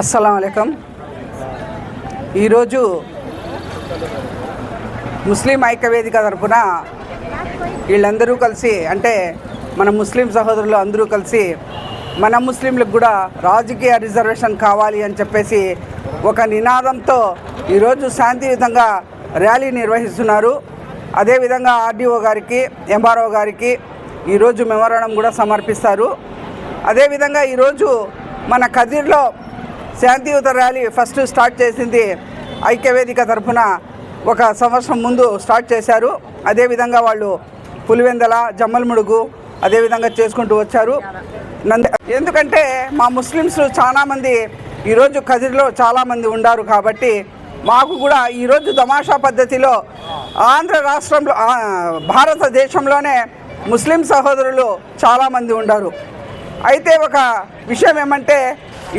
అస్సలాము అలైకుం. ఈరోజు ముస్లిం ఐక్యవేదిక తరపున వీళ్ళందరూ కలిసి, అంటే మన ముస్లిం సహోదరులు అందరూ కలిసి మన ముస్లింలకు కూడా రాజకీయ రిజర్వేషన్ కావాలి అని చెప్పేసి ఒక నినాదంతో ఈరోజు శాంతియుతంగా ర్యాలీ నిర్వహిస్తున్నారు. అదేవిధంగా ఆర్డీఓ గారికి, ఎంఆర్ఓ గారికి ఈరోజు మెమోరాండం కూడా సమర్పిస్తారు. అదేవిధంగా ఈరోజు మన కదిర్లో శాంతియుత ర్యాలీ ఫస్ట్ స్టార్ట్ చేసింది ఐక్యవేదిక తరఫున ఒక సంవత్సరం ముందు స్టార్ట్ చేశారు. అదేవిధంగా వాళ్ళు పులివెందల, జమ్మలమడుగు అదేవిధంగా చేసుకుంటూ వచ్చారు. ఎందుకంటే మా ముస్లిమ్స్ చాలామంది ఈరోజు కదిర్లో చాలామంది ఉన్నారు కాబట్టి మాకు కూడా ఈరోజు తమాషా పద్ధతిలో ఆంధ్ర రాష్ట్రంలో, భారతదేశంలోనే ముస్లిం సహోదరులు చాలామంది ఉన్నారు. అయితే ఒక విషయం ఏమంటే,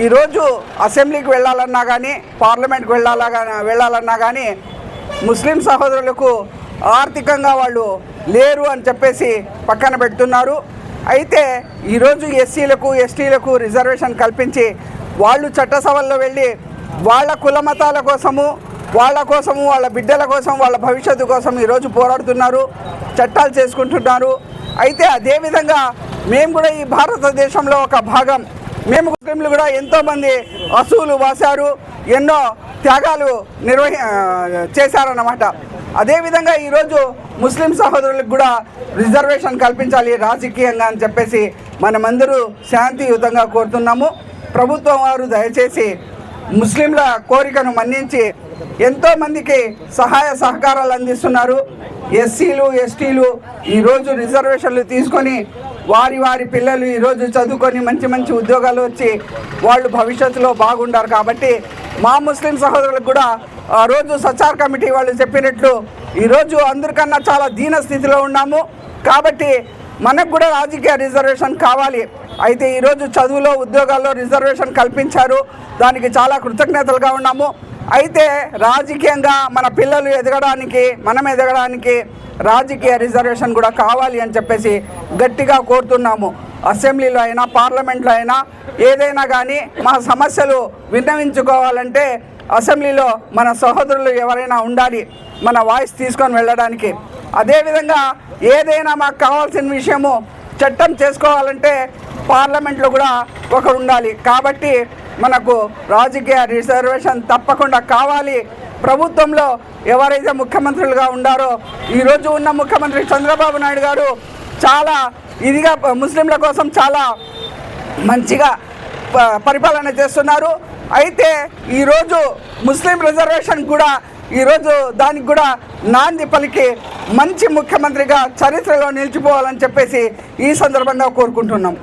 ఈరోజు అసెంబ్లీకి వెళ్ళాలన్నా కానీ, పార్లమెంట్కి వెళ్ళాలన్నా కానీ ముస్లిం సహోదరులకు ఆర్థికంగా వాళ్ళు లేరు అని చెప్పేసి పక్కన పెడుతున్నారు. అయితే ఈరోజు ఎస్సీలకు, ఎస్టీలకు రిజర్వేషన్ కల్పించి వాళ్ళు చట్టసభల్లో వెళ్ళి వాళ్ళ కులమతాల కోసము, వాళ్ళ బిడ్డల కోసం, వాళ్ళ భవిష్యత్తు కోసం ఈరోజు పోరాడుతున్నారు, చట్టాలు చేసుకుంటున్నారు. అయితే అదేవిధంగా మేము కూడా ఈ భారతదేశంలో ఒక భాగం. మేము ముస్లింలు కూడా ఎంతోమంది అసూలు వాసారు, ఎన్నో త్యాగాలు చేశారన్నమాట. అదేవిధంగా ఈరోజు ముస్లిం సహోదరులకు కూడా రిజర్వేషన్ కల్పించాలి రాజకీయంగా అని చెప్పేసి మనమందరూ శాంతియుతంగా కోరుతున్నాము. ప్రభుత్వం వారు దయచేసి ముస్లింల కోరికను మన్నించి ఎంతోమందికి సహాయ సహకారాలు అందిస్తున్నారు. ఎస్సీలు, ఎస్టీలు ఈరోజు రిజర్వేషన్లు తీసుకొని వారి పిల్లలు ఈరోజు చదువుకొని మంచి మంచి ఉద్యోగాలు వచ్చి వాళ్ళు భవిష్యత్తులో బాగుండారు. కాబట్టి మా ముస్లిం సహోదరులకు కూడా ఆ రోజు సచార్ కమిటీ వాళ్ళు చెప్పినట్లు ఈరోజు అందరికన్నా చాలా దీన స్థితిలో ఉన్నాము. కాబట్టి మనకు కూడా రాజకీయ రిజర్వేషన్ కావాలి. అయితే ఈరోజు చదువులో, ఉద్యోగాల్లో రిజర్వేషన్ కల్పించారు, దానికి చాలా కృతజ్ఞతలుగా ఉన్నాము. అయితే రాజకీయంగా మన పిల్లలు ఎదగడానికి, మనం ఎదగడానికి రాజకీయ రిజర్వేషన్ కూడా కావాలి అని చెప్పేసి గట్టిగా కోరుతున్నాము. అసెంబ్లీలో అయినా, పార్లమెంట్లో అయినా ఏదైనా కానీ మా సమస్యలు విన్నవించుకోవాలంటే అసెంబ్లీలో మన సహోదరులు ఎవరైనా ఉండాలి, మన వాయిస్ తీసుకొని వెళ్ళడానికి. అదేవిధంగా ఏదైనా మాకు కావాల్సిన విషయము చట్టం చేసుకోవాలంటే పార్లమెంట్లో కూడా ఒకరు ఉండాలి. కాబట్టి మనకు రాజకీయ రిజర్వేషన్ తప్పకుండా కావాలి. ప్రభుత్వంలో ఎవరైతే ముఖ్యమంత్రులుగా ఉండారో, ఈరోజు ఉన్న ముఖ్యమంత్రి చంద్రబాబు నాయుడు గారు చాలా ఇదిగా ముస్లింల కోసం చాలా మంచిగా పరిపాలన చేస్తున్నారు. అయితే ఈరోజు ముస్లిం రిజర్వేషన్ కూడా ఈరోజు దానికి కూడా నాంది పలికి మంచి ముఖ్యమంత్రిగా చరిత్రలో నిలిచిపోవాలని చెప్పేసి ఈ సందర్భంగా కోరుకుంటున్నాం.